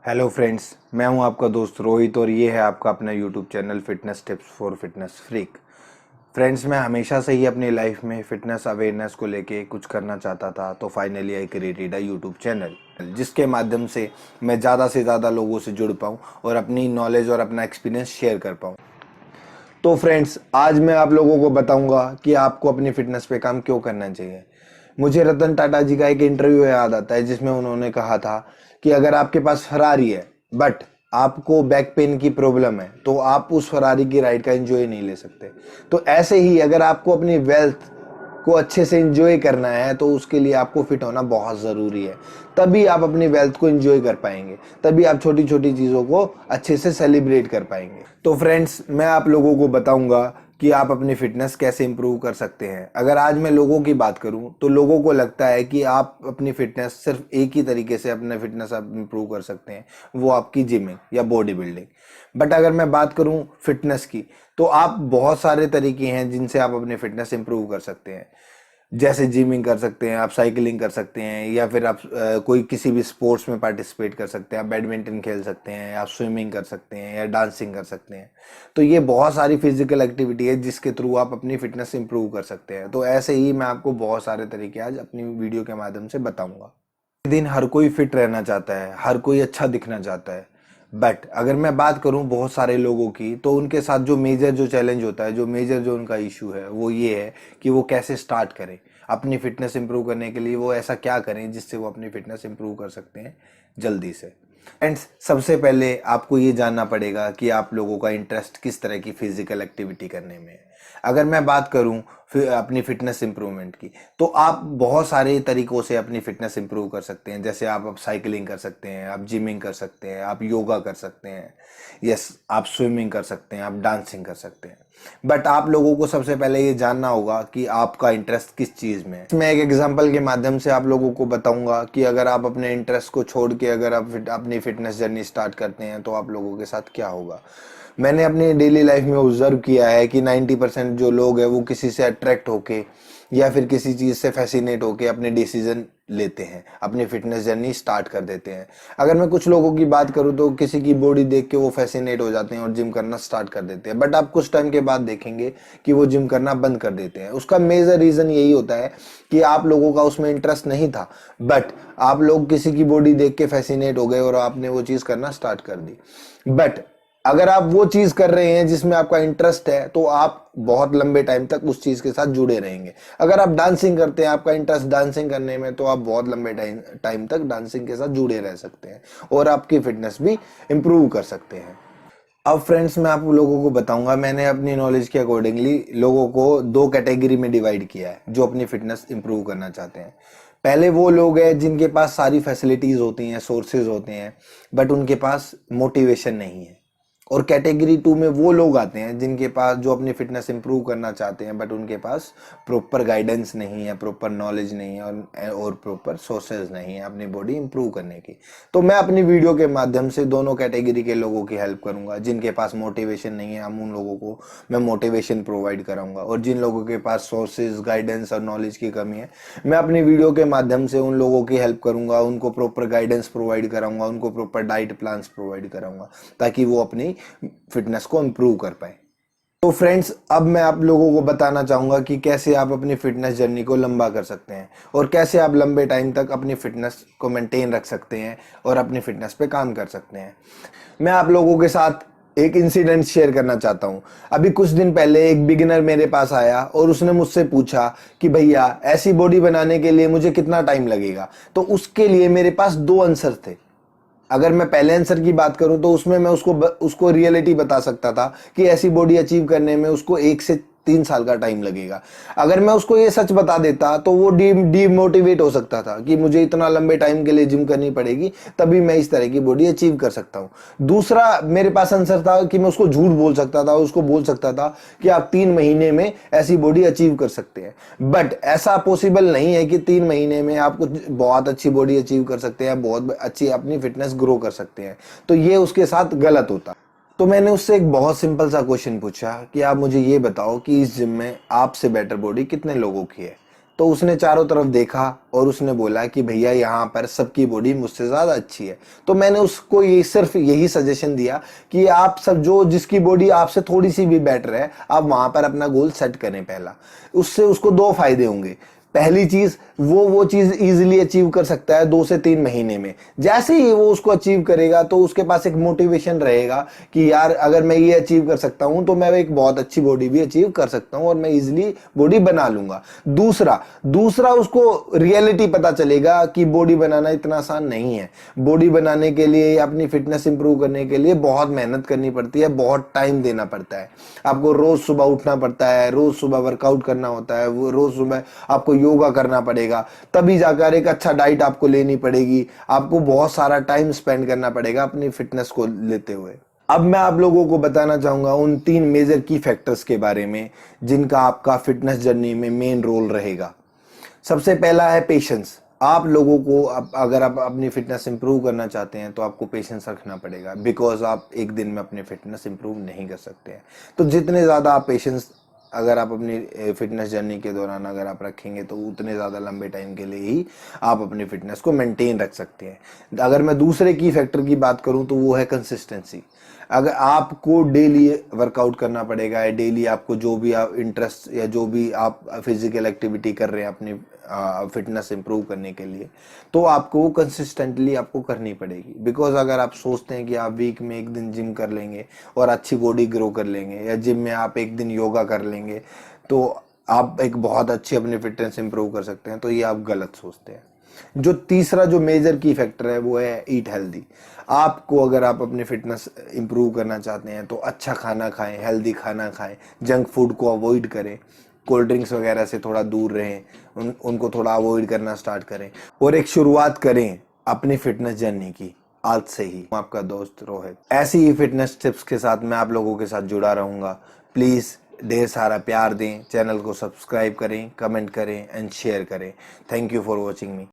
Hello friends, मैं हूं आपका दोस्त रोहित और ये है आपका अपना YouTube channel fitness tips for fitness freak. Friends, मैं हमेशा से ही अपनी लाइफ में फिटनेस अवेयरनेस को लेके कुछ करना चाहता था, तो finally I created a YouTube channel जिसके माध्यम से मैं ज़्यादा से ज़्यादा लोगों से जुड़ पाऊँ और अपनी नॉलेज और अपना एक्सपीरियंस शेयर कर पाऊँ। तो फ्रेंड्स, आज मैं आप लोगों को बताऊंगा कि आपको अपनी फिटनेस पे काम क्यों करना चाहिए। मुझे रतन टाटा जी का एक इंटरव्यू याद आता है जिसमें उन्होंने कहा था कि अगर आपके पास फरारी है बट आपको बैक पेन की प्रॉब्लम है तो आप उस फरारी की राइड का एंजॉय नहीं ले सकते। तो ऐसे ही अगर आपको अपनी वेल्थ को अच्छे से एंजॉय करना है तो उसके लिए आपको फिट होना बहुत ज़रूरी है। तभी आप अपनी वेल्थ को एंजॉय कर पाएंगे, तभी आप छोटी छोटी चीज़ों को अच्छे से सेलिब्रेट कर पाएंगे। तो फ्रेंड्स, मैं आप लोगों को बताऊंगा कि आप अपनी फिटनेस कैसे इंप्रूव कर सकते हैं। अगर आज मैं लोगों की बात करूं तो लोगों को लगता है कि आप अपनी फिटनेस सिर्फ एक ही तरीके से अपने फिटनेस आप इंप्रूव कर सकते हैं, वो आपकी जिमिंग या बॉडी बिल्डिंग। बट अगर मैं बात करूं फिटनेस की, तो आप बहुत सारे तरीके हैं जिनसे आप अपनी फिटनेस इंप्रूव कर सकते हैं। जैसे जिमिंग कर सकते हैं, आप साइकिलिंग कर सकते हैं, या फिर आप कोई किसी भी स्पोर्ट्स में पार्टिसिपेट कर सकते हैं, आप बैडमिंटन खेल सकते हैं, आप स्विमिंग कर सकते हैं या डांसिंग कर सकते हैं। तो ये बहुत सारी फिजिकल एक्टिविटी है जिसके थ्रू आप अपनी फिटनेस इंप्रूव कर सकते हैं। तो ऐसे ही मैं आपको बहुत सारे तरीके आज अपनी वीडियो के माध्यम से बताऊंगा। दिन हर कोई फिट रहना चाहता है, हर कोई अच्छा दिखना चाहता है। बट अगर मैं बात करूं बहुत सारे लोगों की, तो उनके साथ जो मेजर जो चैलेंज होता है, जो मेजर जो उनका इशू है, वो ये है कि वो कैसे स्टार्ट करें अपनी फिटनेस इंप्रूव करने के लिए। वो ऐसा क्या करें जिससे वो अपनी फिटनेस इंप्रूव कर सकते हैं जल्दी से। फ्रेंड्स, सबसे पहले आपको ये जानना पड़ेगा कि आप लोगों का इंटरेस्ट किस तरह की फिजिकल एक्टिविटी करने में है। अगर मैं बात करूं फिर अपनी फिटनेस इंप्रूवमेंट की, तो आप बहुत सारे तरीकों से अपनी फिटनेस इंप्रूव कर सकते हैं। जैसे आप साइकिलिंग कर सकते हैं, आप जिमिंग कर सकते हैं, आप योगा कर सकते हैं, यस, आप स्विमिंग कर सकते हैं, आप डांसिंग कर सकते हैं। बट आप लोगों को सबसे पहले ये जानना होगा कि आपका इंटरेस्ट किस चीज़ में है। मैं एक एग्जांपल के माध्यम से आप लोगों को बताऊंगा कि अगर आप अपने इंटरेस्ट को छोड़ के अगर आप अपनी फिटनेस जर्नी स्टार्ट करते हैं तो आप लोगों के साथ क्या होगा। मैंने अपनी डेली लाइफ में ऑब्जर्व किया है कि 90% जो लोग हैं वो किसी से अट्रैक्ट होके या फिर किसी चीज़ से फैसिनेट होके अपने डिसीजन लेते हैं, अपनी फिटनेस जर्नी स्टार्ट कर देते हैं। अगर मैं कुछ लोगों की बात करूं तो किसी की बॉडी देख के वो फैसिनेट हो जाते हैं और जिम करना स्टार्ट कर देते हैं। बट आप कुछ टाइम के बाद देखेंगे कि वो जिम करना बंद कर देते हैं। उसका मेजर रीज़न यही होता है कि आप लोगों का उसमें इंटरेस्ट नहीं था, बट आप लोग किसी की बॉडी देख के फैसिनेट हो गए और आपने वो चीज़ करना स्टार्ट कर दी। बट अगर आप वो चीज कर रहे हैं जिसमें आपका इंटरेस्ट है तो आप बहुत लंबे टाइम तक उस चीज के साथ जुड़े रहेंगे। अगर आप डांसिंग करते हैं, आपका इंटरेस्ट डांसिंग करने में, तो आप बहुत लंबे टाइम तक डांसिंग के साथ जुड़े रह सकते हैं और आपकी फिटनेस भी इंप्रूव कर सकते हैं। अब फ्रेंड्स, मैं आप लोगों को बताऊंगा, मैंने अपनी नॉलेज के अकॉर्डिंगली लोगों को दो कैटेगरी में डिवाइड किया है जो अपनी फिटनेस इंप्रूव करना चाहते हैं। पहले वो लोग हैं जिनके पास सारी फैसिलिटीज होती हैं, सोर्सेज होते हैं, बट उनके पास मोटिवेशन नहीं है। और कैटेगरी 2 में वो लोग आते हैं जिनके पास, जो अपनी फिटनेस इंप्रूव करना चाहते हैं बट उनके पास प्रॉपर गाइडेंस नहीं है, प्रॉपर नॉलेज नहीं है और प्रॉपर सोर्सेज नहीं है अपनी बॉडी इंप्रूव करने की। तो मैं अपनी वीडियो के माध्यम से दोनों कैटेगरी के लोगों की हेल्प करूंगा। जिनके पास मोटिवेशन नहीं है, हम उन लोगों को मैं मोटिवेशन प्रोवाइड कराऊंगा, और जिन लोगों के पास सोर्सेज, गाइडेंस और नॉलेज की कमी है, मैं अपनी वीडियो के माध्यम से उन लोगों की हेल्प करूंगा, उनको प्रॉपर गाइडेंस प्रोवाइड कराऊंगा, उनको प्रॉपर डाइट प्लान्स प्रोवाइड कराऊंगा ताकि वो अपनी फिटनेस को इंप्रूव कर पाए। तो फ्रेंड्स, अब मैं आप लोगों को बताना चाहूंगा कि कैसे आप अपनी फिटनेस जर्नी को लंबा कर सकते हैं और कैसे आप लंबे टाइम तक अपनी फिटनेस को मेंटेन रख सकते हैं और अपनी फिटनेस पे काम कर सकते हैं। मैं आप लोगों के साथ एक इंसिडेंट शेयर करना चाहता हूं। अभी कुछ दिन पहले एक बिगिनर मेरे पास आया और उसने मुझसे पूछा कि भैया, ऐसी बॉडी बनाने के लिए मुझे कितना टाइम लगेगा। तो उसके लिए मेरे पास दो आंसर थे। अगर मैं पहले आंसर की बात करूं तो उसमें मैं उसको रियलिटी बता सकता था कि ऐसी बॉडी अचीव करने में उसको 1 से 3 साल का टाइम लगेगा। अगर मैं उसको ये सच बता देता तो वो डीमोटिवेट हो सकता था कि मुझे इतना लंबे टाइम के लिए जिम करनी पड़ेगी तभी मैं इस तरह की बॉडी अचीव कर सकता हूं। दूसरा मेरे पास आंसर था कि मैं उसको झूठ बोल सकता था, उसको बोल सकता था कि आप 3 महीने में ऐसी बॉडी अचीव कर सकते हैं। बट ऐसा पॉसिबल नहीं है कि 3 महीने में आप कुछ बहुत अच्छी बॉडी अचीव कर सकते हैं, बहुत अच्छी अपनी फिटनेस ग्रो कर सकते हैं। तो ये उसके साथ गलत होता। तो मैंने उससे एक बहुत सिंपल सा क्वेश्चन पूछा कि आप मुझे ये बताओ कि इस जिम में आपसे बेटर बॉडी कितने लोगों की है। तो उसने चारों तरफ देखा और उसने बोला कि भैया यहाँ पर सबकी बॉडी मुझसे ज़्यादा अच्छी है। तो मैंने उसको ये सिर्फ यही सजेशन दिया कि आप सब जो जिसकी बॉडी आपसे थोड़ी सी भी बेटर है, आप वहाँ पर अपना गोल सेट करें पहला। उससे उसको दो फायदे होंगे। पहली चीज, वो चीज इजीली अचीव कर सकता है 2 से 3 महीने में। जैसे ही वो उसको अचीव करेगा तो उसके पास एक मोटिवेशन रहेगा कि यार अगर मैं ये अचीव कर सकता हूं तो मैं एक बहुत अच्छी बॉडी भी अचीव कर सकता हूं और मैं इजीली बॉडी बना लूंगा। दूसरा उसको रियलिटी पता चलेगा कि बॉडी बनाना इतना आसान नहीं है। बॉडी बनाने के लिए, अपनी फिटनेस इंप्रूव करने के लिए बहुत मेहनत करनी पड़ती है, बहुत टाइम देना पड़ता है। आपको रोज सुबह उठना पड़ता है, रोज सुबह वर्कआउट करना होता है, वो रोज सुबह आपको योगा करना पड़ेगा, तभी जाकर एक अच्छा डाइट आपको लेनी पड़ेगी। आपको बहुत सारा टाइम स्पेंड करना पड़ेगा अपनी फिटनेस को लेते हुए। अब मैं आप लोगों को बताना चाहूंगा उन 3 मेजर की फैक्टर्स के बारे में जिनका आपका फिटनेस जर्नी में मेन रोल रहेगा। सबसे पहला है पेशेंस। आप लोगों को अगर आप अपनी फिटनेस इंप्रूव करना चाहते हैं तो आपको पेशेंस रखना पड़ेगा, बिकॉज आप एक दिन में अपनी फिटनेस इंप्रूव नहीं कर सकते हैं। तो जितने ज़्यादा आप पेशेंस अगर आप अपनी फिटनेस जर्नी के दौरान अगर आप रखेंगे तो उतने ज़्यादा लंबे टाइम के लिए ही आप अपनी फिटनेस को मेंटेन रख सकते हैं। अगर मैं दूसरे की फैक्टर की बात करूं तो वो है कंसिस्टेंसी। अगर आपको डेली वर्कआउट करना पड़ेगा, या डेली आपको जो भी आप इंटरेस्ट या जो भी आप फिजिकल एक्टिविटी कर रहे हैं अपनी फिटनेस इंप्रूव करने के लिए, तो आपको वो कंसिस्टेंटली आपको करनी पड़ेगी। बिकॉज अगर आप सोचते हैं कि आप वीक में एक दिन जिम कर लेंगे और अच्छी बॉडी ग्रो कर लेंगे, या जिम में आप एक दिन योगा कर लेंगे तो आप एक बहुत अच्छी अपनी फिटनेस इंप्रूव कर सकते हैं, तो ये आप गलत सोचते हैं। जो तीसरा जो मेजर की फैक्टर है वो है ईट हेल्दी। आपको अगर आप अपनी फिटनेस इंप्रूव करना चाहते हैं तो अच्छा खाना खाएं, हेल्दी खाना खाएं, जंक फूड को अवॉइड करें, कोल्ड ड्रिंक्स वगैरह से थोड़ा दूर रहें, उनको थोड़ा अवॉइड करना स्टार्ट करें और एक शुरुआत करें अपनी फिटनेस जर्नी की आज से ही। आपका दोस्त रोहित ऐसी ही फिटनेस टिप्स के साथ मैं आप लोगों के साथ जुड़ा रहूंगा। प्लीज़ ढेर सारा प्यार दें, चैनल को सब्सक्राइब करें, कमेंट करें एंड शेयर करें। Thank you for watching me.